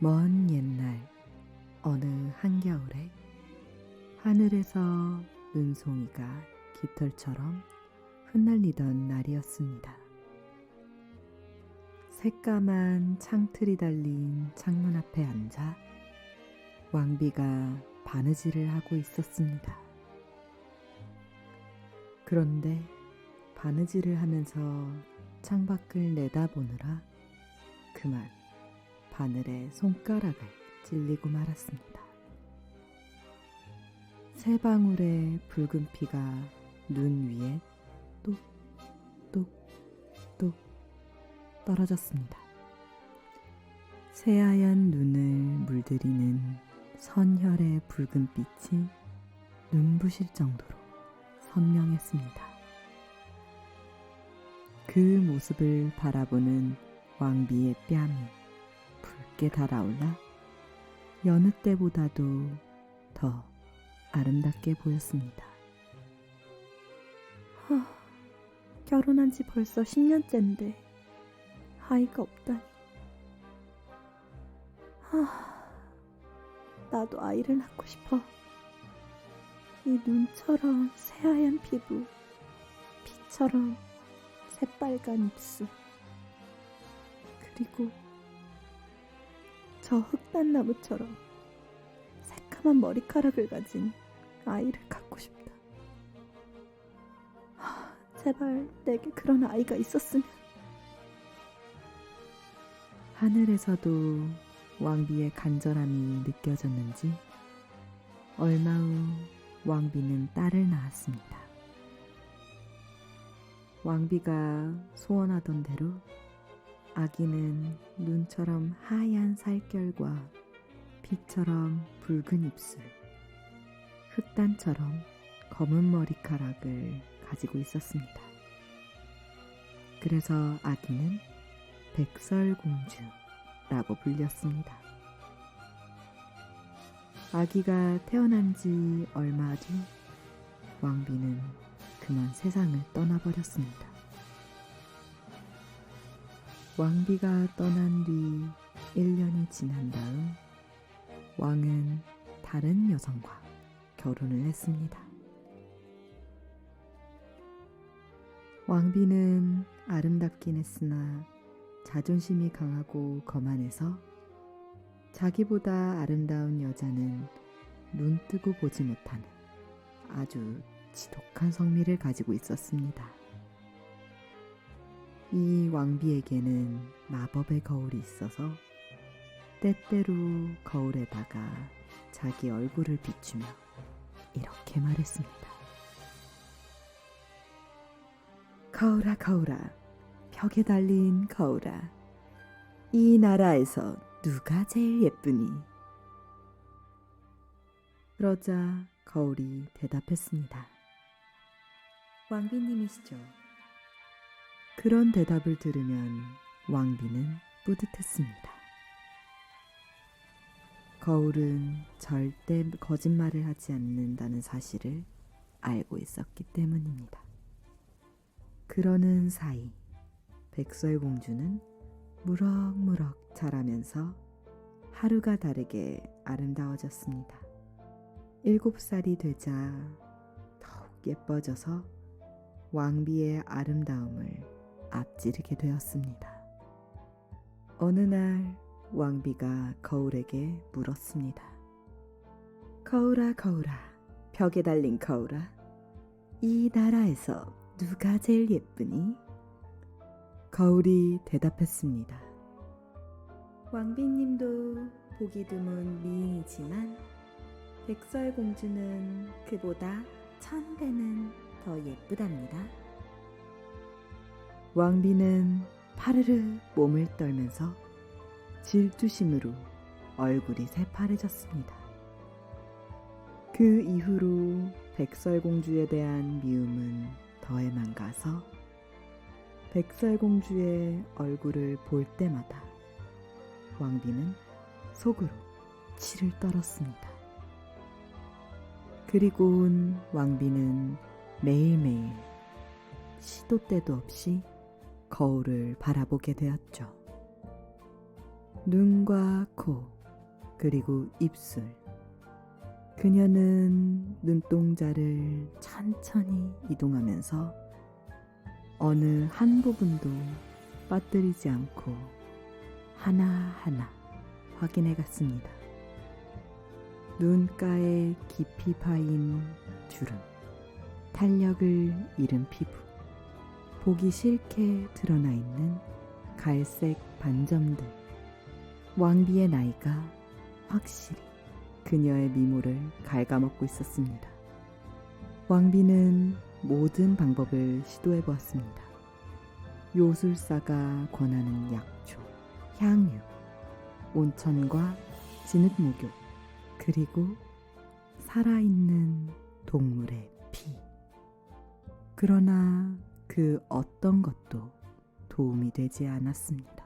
먼 옛날 어느 한겨울에 하늘에서 눈송이가 깃털처럼 흩날리던 날이었습니다. 새까만 창틀이 달린 창문 앞에 앉아 왕비가 바느질을 하고 있었습니다. 그런데 바느질을 하면서 창밖을 내다보느라 그만 바늘에 손가락을 찔리고 말았습니다. 세 방울의 붉은 피가 눈 위에 똑똑똑 떨어졌습니다. 새하얀 눈을 물들이는 선혈의 붉은 빛이 눈부실 정도로 선명했습니다. 그 모습을 바라보는 왕비의 뺨이 붉게 달아올라 여느 때보다도 더 아름답게 보였습니다. 결혼한 지 벌써 10년째인데 아이가 없다니. 나도 아이를 낳고 싶어. 이 눈처럼 새하얀 피부, 피처럼 새빨간 입술, 그리고 저 흑단나무처럼 새까만 머리카락을 가진 아이를 갖고 싶다. 제발 내게 그런 아이가 있었으면. 하늘에서도 왕비의 간절함이 느껴졌는지 얼마 후 왕비는 딸을 낳았습니다. 왕비가 소원하던 대로 아기는 눈처럼 하얀 살결과 피처럼 붉은 입술, 흑단처럼 검은 머리카락을 가지고 있었습니다. 그래서 아기는 백설공주라고 불렸습니다. 아기가 태어난 지 얼마 뒤 왕비는 그만 세상을 떠나버렸습니다. 왕비가 떠난 뒤 1년이 지난 다음 왕은 다른 여성과 결혼을 했습니다. 왕비는 아름답긴 했으나 자존심이 강하고 거만해서 자기보다 아름다운 여자는 눈 뜨고 보지 못하는 아주 지독한 성미를 가지고 있었습니다. 이 왕비에게는 마법의 거울이 있어서 때때로 거울에다가 자기 얼굴을 비추며 이렇게 말했습니다. 거울아 거울아, 벽에 달린 거울아, 이 나라에서 누가 제일 예쁘니? 그러자 거울이 대답했습니다. 왕비님이시죠. 그런 대답을 들으면 왕비는 뿌듯했습니다. 거울은 절대 거짓말을 하지 않는다는 사실을 알고 있었기 때문입니다. 그러는 사이 백설공주는 무럭무럭 자라면서 하루가 다르게 아름다워졌습니다. 7살이 되자 더욱 예뻐져서 왕비의 아름다움을 앞지르게 되었습니다. 어느 날 왕비가 거울에게 물었습니다. 거울아 거울아, 벽에 달린 거울아, 이 나라에서 누가 제일 예쁘니? 거울이 대답했습니다. 왕비님도 보기 드문 미인이지만 백설공주는 그보다 1000배는 더 예쁘답니다. 왕비는 파르르 몸을 떨면서 질투심으로 얼굴이 새파래졌습니다. 그 이후로 백설공주에 대한 미움은 더해만 가서 백설공주의 얼굴을 볼 때마다 왕비는 속으로 치를 떨었습니다. 그리고는 왕비는 매일매일 시도 때도 없이 거울을 바라보게 되었죠. 눈과 코, 그리고 입술. 그녀는 눈동자를 천천히 이동하면서 어느 한 부분도 빠뜨리지 않고 하나하나 확인해 갔습니다. 눈가에 깊이 파인 주름, 탄력을 잃은 피부, 보기 싫게 드러나 있는 갈색 반점들. 왕비의 나이가 확실히 그녀의 미모를 갉아먹고 있었습니다. 왕비는 모든 방법을 시도해 보았습니다. 요술사가 권하는 약초, 향유, 온천과 진흙 목욕, 그리고 살아있는 동물의 피. 그러나 그 어떤 것도 도움이 되지 않았습니다.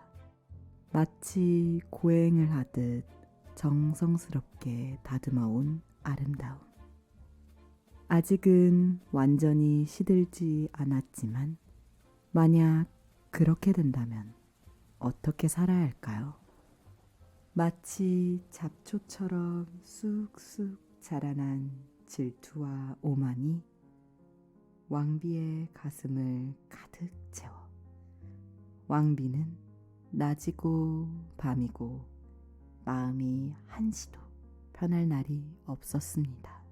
마치 고행을 하듯 정성스럽게 다듬어온 아름다움. 아직은 완전히 시들지 않았지만 만약 그렇게 된다면 어떻게 살아야 할까요? 마치 잡초처럼 쑥쑥 자라난 질투와 오만이 왕비의 가슴을 가득 채워 왕비는 낮이고 밤이고 마음이 한시도 편할 날이 없었습니다.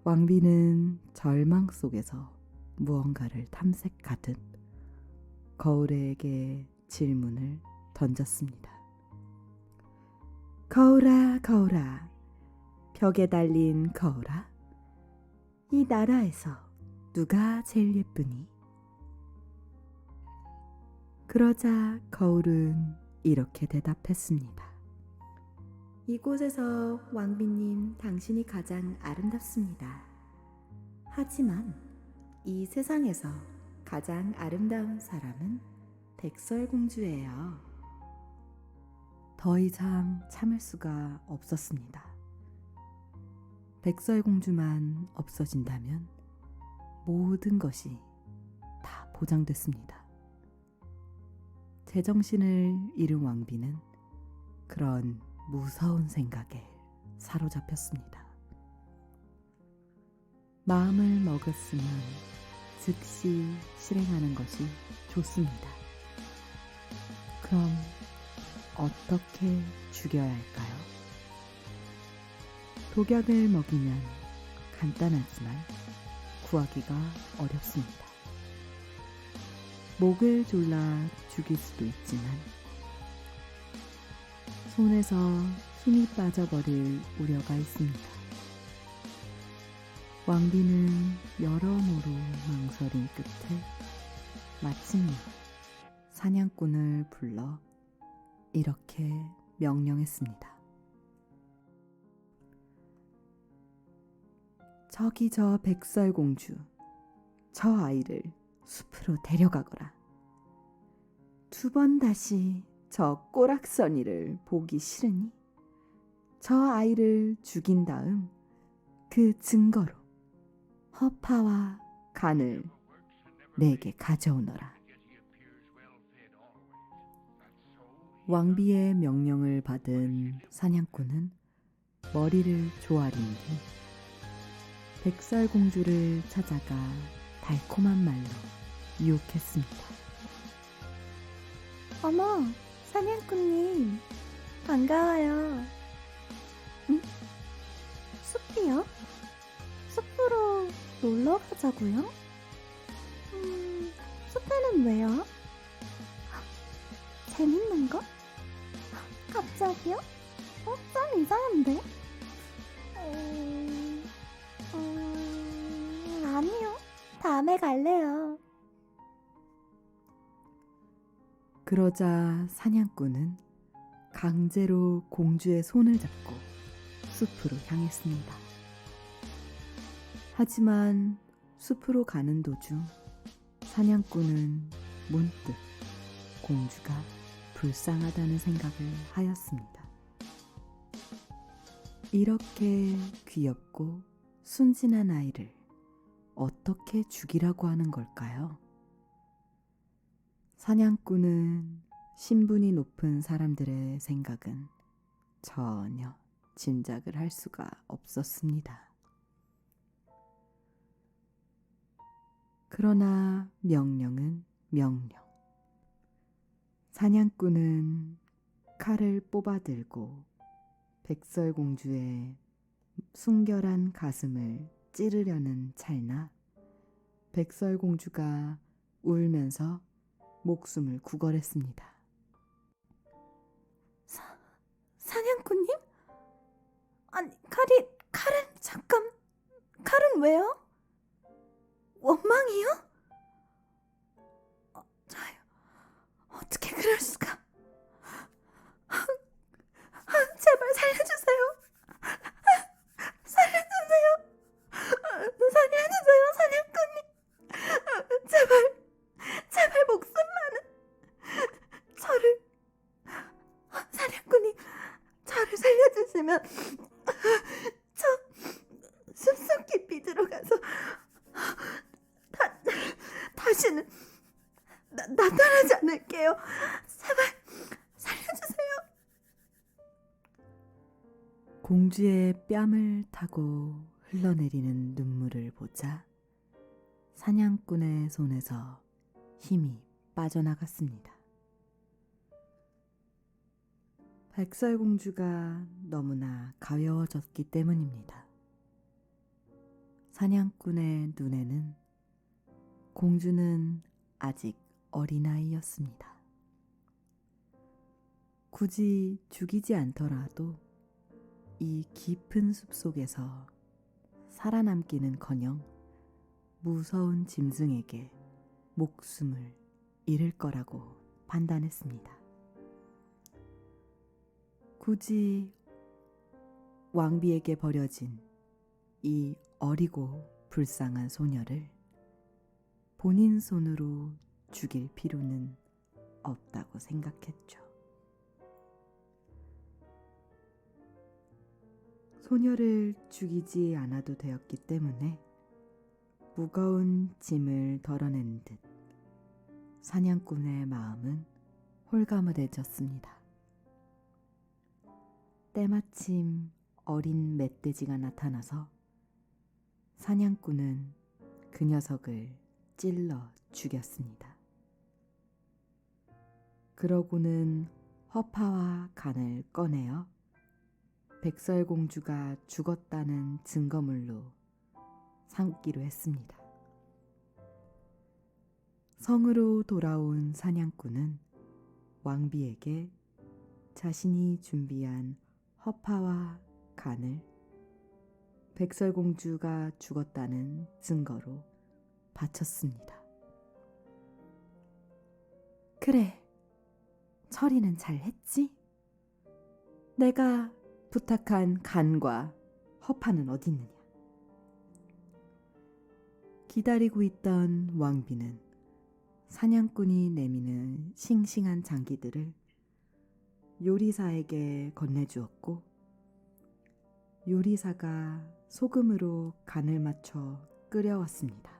왕비는 절망 속에서 무언가를 탐색하듯 거울에게 질문을 던졌습니다. 거울아, 거울아, 벽에 달린 거울아, 이 나라에서 누가 제일 예쁘니? 그러자 거울은 이렇게 대답했습니다. 이곳에서 왕비님 당신이 가장 아름답습니다. 하지만 이 세상에서 가장 아름다운 사람은 백설공주예요. 더 이상 참을 수가 없었습니다. 백설공주만 없어진다면 모든 것이 다 보장됐습니다. 제정신을 잃은 왕비는 그런 무서운 생각에 사로잡혔습니다. 마음을 먹었으면 즉시 실행하는 것이 좋습니다. 그럼 어떻게 죽여야 할까요? 독약을 먹이면 간단하지만 구하기가 어렵습니다. 목을 졸라 죽일 수도 있지만 손에서 힘이 빠져버릴 우려가 있습니다. 왕비는 여러모로 망설임 끝에 마침내 사냥꾼을 불러 이렇게 명령했습니다. 저기 저 백설공주, 저 아이를 숲으로 데려가거라. 2번 다시 저 꼬락서니를 보기 싫으니 저 아이를 죽인 다음 그 증거로 허파와 간을 내게 가져오너라. 왕비의 명령을 받은 사냥꾼은 머리를 조아린 뒤 백설공주를 찾아가 달콤한 말로 유혹했습니다. 어머, 사냥꾼님, 반가워요. 응? 숲이요? 숲으로 놀러 가자고요? 숲에는 왜요? 재밌는 거? 갑자기요? 좀 이상한데? 아니요. 다음에 갈래요. 그러자 사냥꾼은 강제로 공주의 손을 잡고 숲으로 향했습니다. 하지만 숲으로 가는 도중 사냥꾼은 문득 공주가 불쌍하다는 생각을 하였습니다. 이렇게 귀엽고 순진한 아이를 어떻게 죽이라고 하는 걸까요? 사냥꾼은 신분이 높은 사람들의 생각은 전혀 짐작을 할 수가 없었습니다. 그러나 명령은 명령. 사냥꾼은 칼을 뽑아들고 백설공주의 순결한 가슴을 찌르려는 찰나 백설공주가 울면서 목숨을 구걸했습니다. 사냥꾼님? 아니, 칼은 왜요? 원망이요? 저요, 어떻게 그럴 수가? 제발 살려주세요. 살려주세요, 사냥꾼님. 제발 목숨만은. 사냥꾼님, 저를 살려주시면 저 숲속 깊이 들어가서 다시는 나타나지 않을게요. 제발 살려주세요. 공주의 뺨을 타고 흘러내리는 눈물을 보자 사냥꾼의 손에서 힘이 빠져나갔습니다. 백설공주가 너무나 가벼워졌기 때문입니다. 사냥꾼의 눈에는 공주는 아직 어린아이였습니다. 굳이 죽이지 않더라도 이 깊은 숲속에서 살아남기는커녕 무서운 짐승에게 목숨을 잃을 거라고 판단했습니다. 굳이 왕비에게 버려진 이 어리고 불쌍한 소녀를 본인 손으로 죽일 필요는 없다고 생각했죠. 소녀를 죽이지 않아도 되었기 때문에 무거운 짐을 덜어낸 듯 사냥꾼의 마음은 홀가분해졌습니다. 때마침 어린 멧돼지가 나타나서 사냥꾼은 그 녀석을 찔러 죽였습니다. 그러고는 허파와 간을 꺼내어 백설공주가 죽었다는 증거물로 삼기로 했습니다. 성으로 돌아온 사냥꾼은 왕비에게 자신이 준비한 허파와 간을 백설공주가 죽었다는 증거로 바쳤습니다. 그래, 처리는 잘했지? 내가 부탁한 간과 허파는 어디 있느냐? 기다리고 있던 왕비는 사냥꾼이 내미는 싱싱한 장기들을 요리사에게 건네주었고 요리사가 소금으로 간을 맞춰 끓여왔습니다.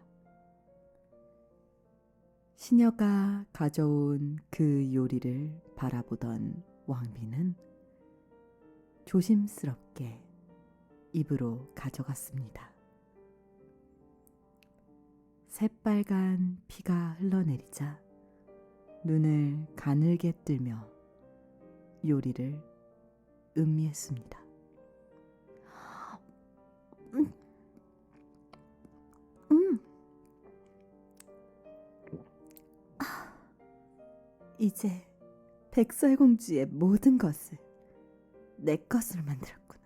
시녀가 가져온 그 요리를 바라보던 왕비는 조심스럽게 입으로 가져갔습니다. 새빨간 피가 흘러내리자 눈을 가늘게 뜨며 요리를 음미했습니다. 이제 백설공주의 모든 것을 내 것으로 만들었구나.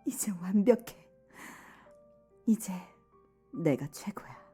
이제 완벽해. 이제 내가 최고야.